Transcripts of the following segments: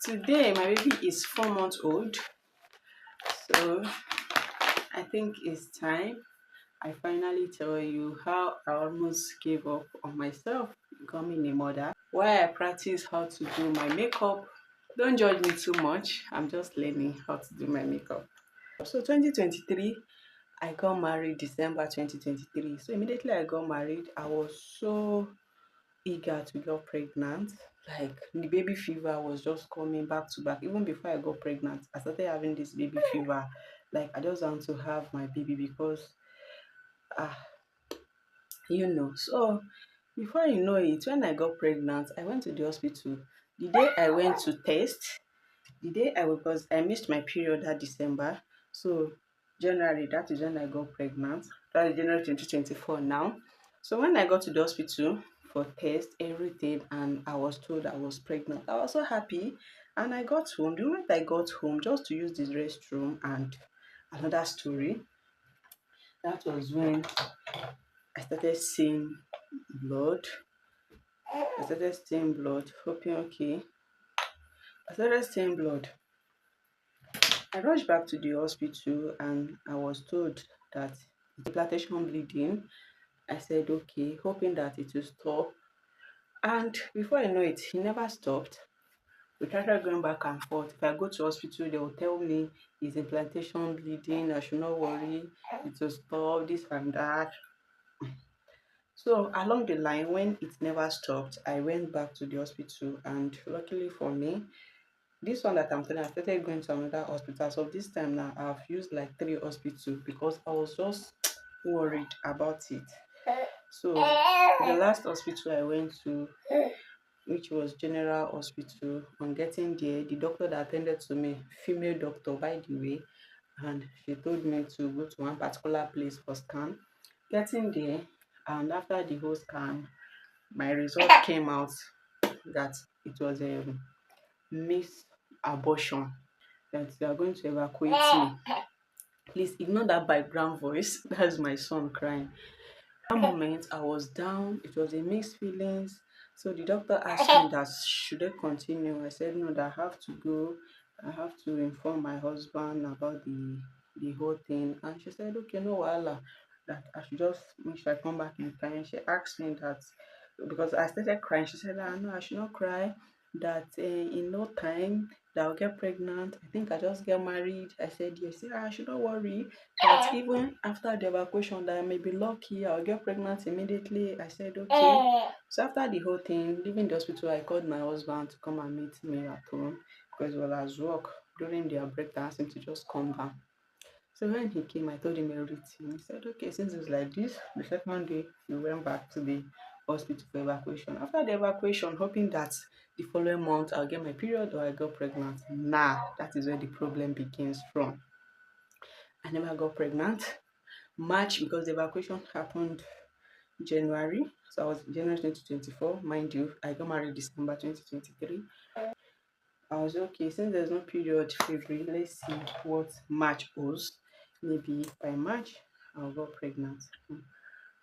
Today my baby is 4 months old, so I think it's time I finally tell you how I almost gave up on myself becoming a mother. While I practice how to do my makeup, don't judge me too much. I'm just learning how to do my makeup. So 2023, I got married December 2023. So immediately I got married, I was so eager to get pregnant. Like the baby fever was just coming back to back. Even before I got pregnant, I started having this baby fever. Like I just want to have my baby because ah So before you know it, when I got pregnant, I went to the hospital. The day I went to test, the day I because I missed my period that December. So January, that is when I got pregnant. That is January 2024 now. So when I got to the hospital for test, everything, and I was told I was pregnant, I was so happy. And I got home. The moment I got home, just to use this restroom and another story, that was when I started seeing blood. I started seeing blood, hoping okay. I started seeing blood. I rushed back to the hospital and I was told that it's implantation bleeding. I said okay, hoping that it will stop. And before I know it, he never stopped. We started going back and forth. If I go to hospital, they will tell me it's implantation bleeding. I should not worry. It will stop. This and that. So along the line, when it never stopped, I went back to the hospital, and luckily for me, this one that I'm telling, I started going to another hospital. So this time now, I've used like 3 hospitals because I was just worried about it. So the last hospital I went to, which was General Hospital, on getting there, the doctor that attended to me, female doctor by the way, and she told me to go to one particular place for scan. Getting there, and after the whole scan, my result came out that it was a missed abortion, that they are going to evacuate me. Please ignore that background voice. That's my son crying. That moment I was down. It was a mixed feelings. So the doctor asked me that should I continue. I said no, that I have to go. I have to inform my husband about the whole thing. And she said, okay, no wahala. That I should just make sure I come back in time. She asked me that because I started crying. She said, no, I should not cry. That in no time that I'll get pregnant. I think I just get married. I said yes. She said, I should not worry. That even after the evacuation, that I may be lucky, I'll get pregnant immediately. I said okay. So after the whole thing, leaving the hospital, I called my husband to come and meet me at home because he was at work during their break. I asked him to just come down. So when he came, I told him everything. He said, okay, since it's like this, the second day we went back to the hospital for evacuation. After the evacuation, hoping that the following month I'll get my period or I got pregnant. Nah, that is where the problem begins from. I never got pregnant. March, because the evacuation happened January. So I was January 2024. Mind you, I got married December 2023. I was okay, since there's no period February, let's see what March holds. Maybe by March I'll get pregnant.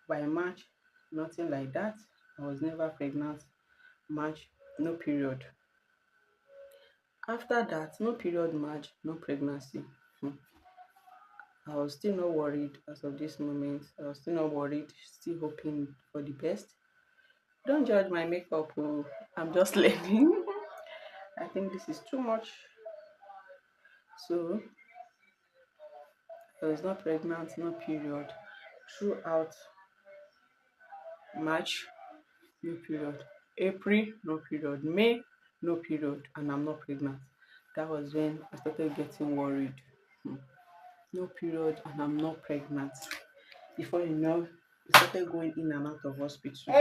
By March, nothing like that. I was never pregnant. March, no period. After that, no period March, no pregnancy. I was still not worried as of this moment. I was still not worried, still hoping for the best. Don't judge my makeup, oh. I'm just learning. I think this is too much. So I was not pregnant, no period. Throughout March, no period. April, no period. May, no period. And I'm not pregnant. That was when I started getting worried. No period and I'm not pregnant. Before you know, we started going in and out of hospital.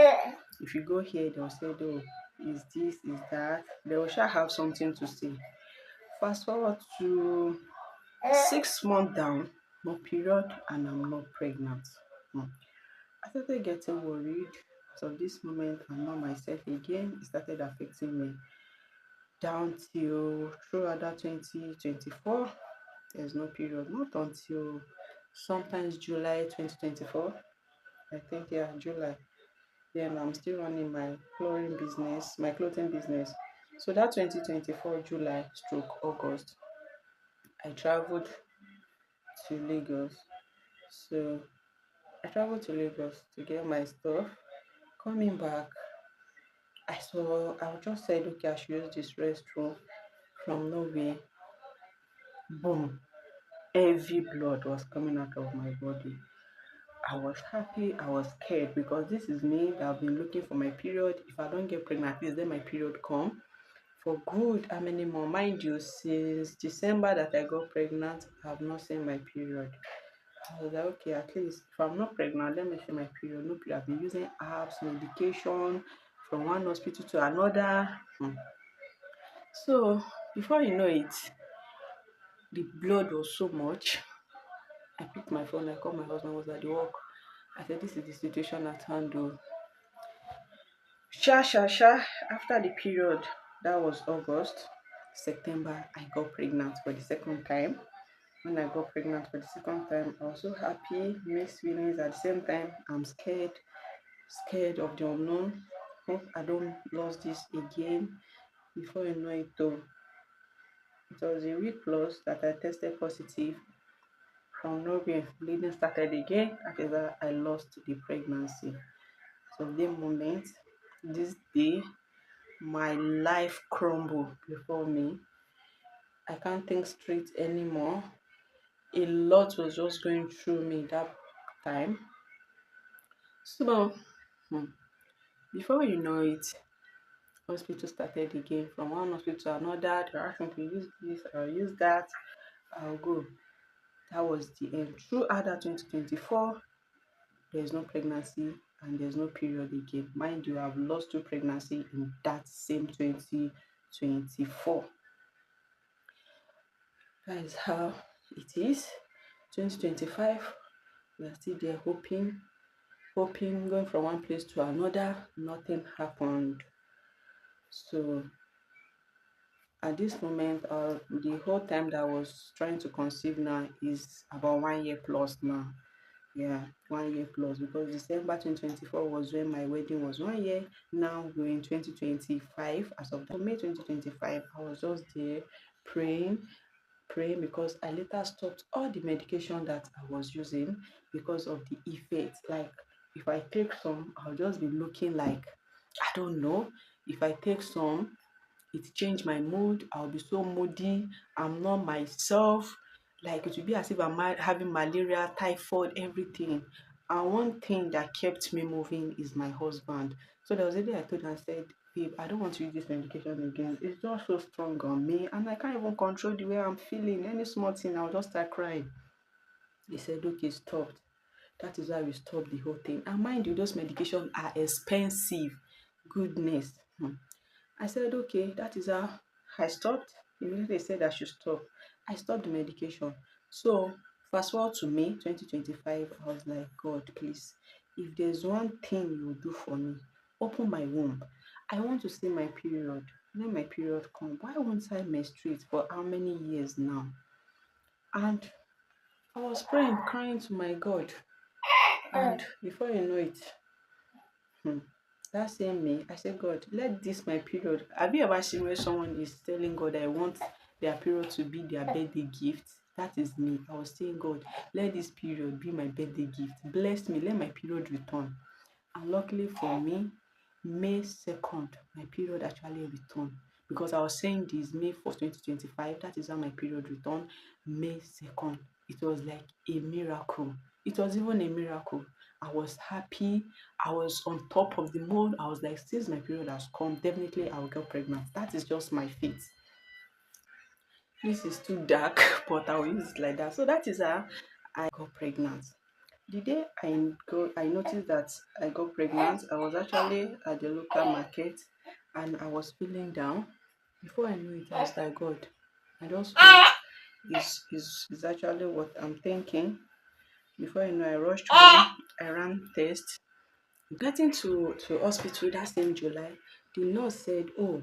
If you go here, they'll say, oh, is this, is that. They will sure have something to say. Fast forward to 6 months down, no period, and I'm not pregnant. I started getting worried. As of this moment, I'm not myself again. It started affecting me down till throughout that 2024. There's no period, not until sometimes July 2024. I think, yeah, July. Then I'm still running my clothing business. So that 2024 July stroke August, I traveled to Lagos. So I traveled to Lagos to get my stuff. Coming back, I just said, okay, I should use this restroom. From nowhere, boom, heavy blood was coming out of my body. I was happy, I was scared because this is me that have been looking for my period. If I don't get pregnant, at least then my period come. For good, how many more? Mind you, since December that I got pregnant, I have not seen my period. I was like, okay, at least if I'm not pregnant, let me see my period. No period. I've been using herbs, medication from one hospital to another. So before you know it, the blood was so much. I picked my phone, I called my husband, was at the work. I said, this is the situation at hand. Oh. Sha. After the period, that was August, September, I got pregnant for the second time. When I got pregnant for the second time, I was so happy, mixed feelings. At the same time, I'm scared of the unknown. Hope I don't lose this again. Before you know it, though, it was a week plus that I tested positive. From nowhere, bleeding started again. After that, I lost the pregnancy. So the moment, this day, my life crumbled before me. I can't think straight anymore. A lot was just going through me that time. So, hmm, before you know it, hospital started again. From one hospital to another, they asked me to use this, I'll use that, I'll go. That was the end. Throughout that 2024, there's no pregnancy and there's no period again. Mind you, I've lost two pregnancy in that same 2024. That is how it is. 2025, we are still there hoping, going from one place to another. Nothing happened. So at this moment, the whole time that I was trying to conceive now is about 1 year plus now. Yeah, 1 year plus, because December 2024 was when my wedding was 1 year. Now we're in 2025. As of May 2025, I was just there praying because I later stopped all the medication that I was using because of the effects. Like if I take some, I'll just be looking like, I don't know. If I take some, it changed my mood. I'll be so moody. I'm not myself. Like it will be as if I'm having malaria, typhoid, everything. And one thing that kept me moving is my husband. So there was a day I told him, I said, babe, I don't want to use this medication again. It's just so strong on me, and I can't even control the way I'm feeling. Any small thing, I'll just start crying. He said, okay, stop. That is why we stopped the whole thing. And mind you, those medications are expensive. Goodness. I said, okay, that is how I stopped. Immediately they said I should stop. I stopped the medication. So fast forward to May 2025, I was like, God, please, if there's one thing you will do for me, open my womb. I want to see my period. When my period come, why won't I menstruate for how many years now? And I was praying, crying to my God. And before you know it, Hmm. That same me, I said, God, let this my period. Have you ever seen where someone is telling God, I want their period to be their birthday gift? That is me. I was saying, God, let this period be my birthday gift. Bless me, let my period return. And luckily for me, May 2nd, my period actually returned. Because I was saying this May 1st, 2025, that is how my period returned. May 2nd. It was like a miracle. It was even a miracle. I was happy. I was on top of the moon. I was like, since my period has come, definitely I will get pregnant. That is just my fate. This is too dark, but I will use it like that. So that is how I got pregnant. The day I noticed that I got pregnant, I was actually at the local market and I was feeling down. Before I knew it, I was like, God, I just hope is actually what I'm thinking. Before you know, I rushed home, I ran tests. Getting to hospital that same July, the nurse said, oh,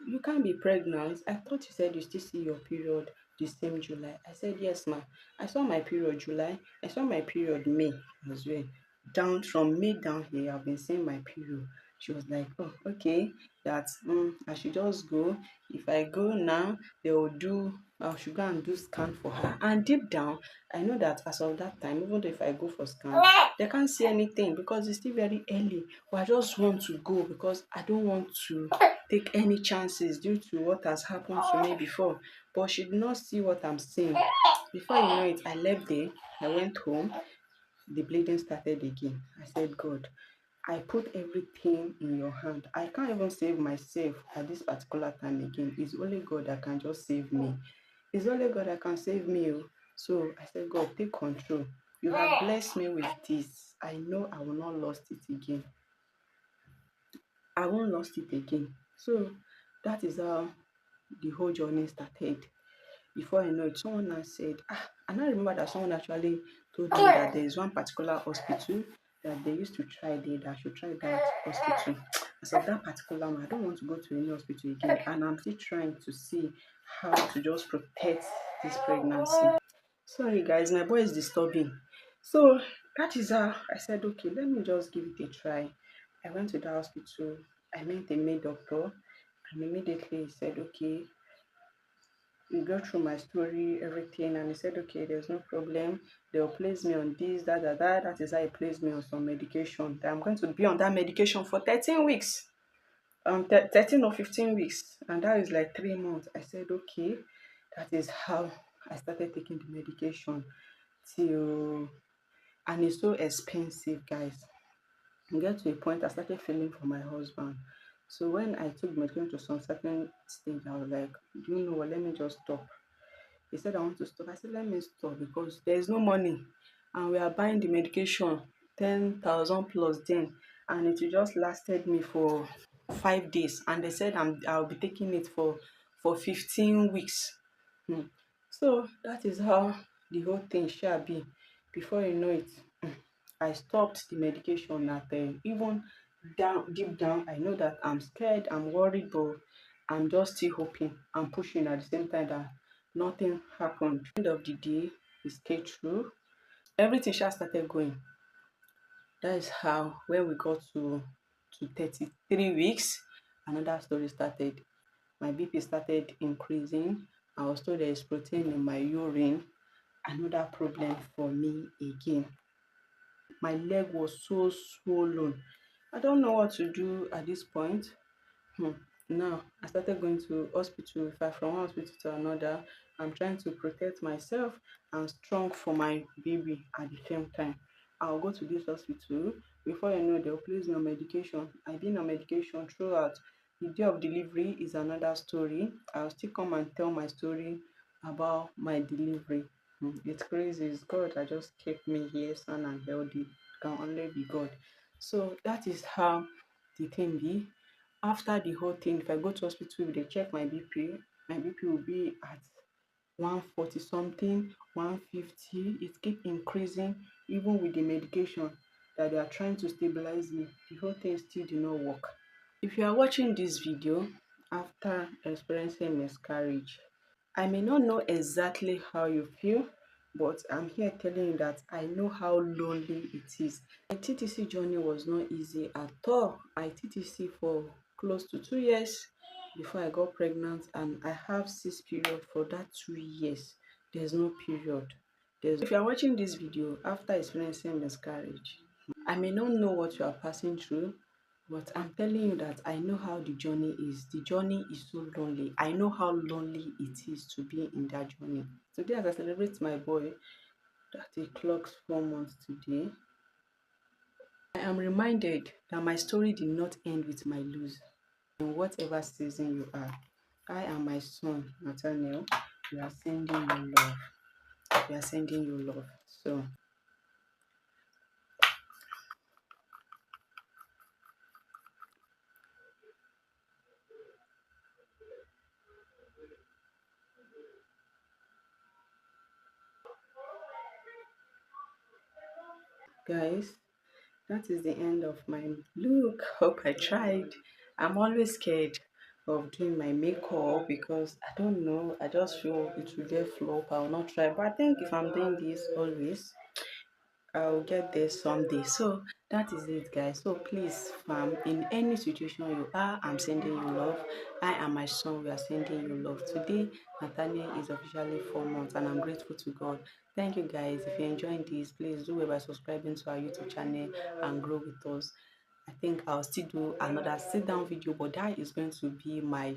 you can't be pregnant. I thought you said you still see your period the same July. I said, yes, ma. I saw my period July. I saw my period May as well. Down from May down here, I've been seeing my period. She was like, oh, okay, that I should just go. If I go now, they will do, I should go and do scan for her. And deep down, I know that as of that time, even though if I go for scan, they can't see anything because it's still very early. But I just want to go because I don't want to take any chances due to what has happened to me before. But she did not see what I'm seeing. Before you know it, I left there. I went home. The bleeding started again. I said, God, I put everything in your hand. I can't even save myself at this particular time again. It's only God that can just save me. It's only God that can save me. Oh. So I said, God, take control. You have blessed me with this. I know I will not lost it again. I won't lost it again. So that is how the whole journey started. Before I know it, someone now said, I now remember that someone actually told me that there is one particular hospital that they used to try there, that I should try that hospital. As of that particular one, I don't want to go to any hospital again, and I'm still trying to see how to just protect this pregnancy. Sorry guys, my boy is disturbing. So that is how I said, okay, let me just give it a try. I went to the hospital, I met a maid doctor, and immediately he said, okay, we go through my story, everything, and he said, okay, there's no problem. They'll place me on this, that, that, that. That is how he placed me on some medication. That I'm going to be on that medication for 13 weeks. 13 or 15 weeks. And that is like 3 months. I said, okay, that is how I started taking the medication till, and it's so expensive, guys. I get to a point I started feeling for my husband. So when I took medication to some certain stage, I was like, do you know what, let me just stop. He said, I want to stop. I said, let me stop because there is no money. And we are buying the medication, 10,000 plus then. And it just lasted me for 5 days. And they said I'll be taking it for 15 weeks. So that is how the whole thing shall be. Before you know it, I stopped the medication at even down deep down. I know that I'm scared, I'm worried, but I'm just still hoping. I'm pushing at the same time that nothing happened. End of the day, we stayed through. Everything just started going. That is how when we got to 33 weeks, another story started. My BP started increasing. I was told there is protein in my urine. Another problem for me again. My leg was so swollen. I don't know what to do at this point. Hmm. Now I started going to hospital. If I from one hospital to another, I'm trying to protect myself and strong for my baby at the same time. I'll go to this hospital. Before you know, they'll place me on medication. I've been on medication throughout. The day of delivery is another story. I'll still come and tell my story about my delivery. It's crazy. It's God that just kept me here, sound and healthy. It can only be God. So that is how the thing be. After the whole thing, if I go to hospital, they check my BP will be at 140 something, 150. It keep increasing even with the medication that they are trying to stabilize me. The whole thing still did not work. If you are watching this video after experiencing miscarriage, I may not know exactly how you feel, but I'm here telling you that I know how lonely it is. My TTC journey was not easy at all. I TTC for close to 2 years before I got pregnant, and I have 6 period for that 2 years. There's no period. If you are watching this video after experiencing miscarriage, I may not know what you are passing through, but I'm telling you that I know how the journey is. The journey is so lonely. I know how lonely it is to be in that journey. Today, as I celebrate my boy, that he clocks 4 months today, I am reminded that my story did not end with my lose. In whatever season you are, I and my son, Nathaniel, we are sending you love. We are sending you love. So, guys, that is the end of my look. Hope I tried. I'm always scared of doing my makeup because I don't know. I just feel it will get flop. I will not try. But I think if I'm doing this always, I'll get there someday. So that is it, guys. So please, fam, in any situation you are, I'm sending you love. I and my son, we are sending you love. Today, Nathaniel is officially 4 months, and I'm grateful to God. Thank you, guys. If you're enjoying this, please do it by subscribing to our YouTube channel and grow with us. I think I'll still do another sit down video, but that is going to be my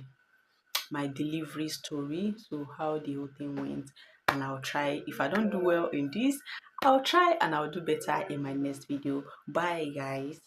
delivery story, so how the whole thing went. And I'll try, if I don't do well in this, I'll try and I'll do better in my next video. Bye, guys.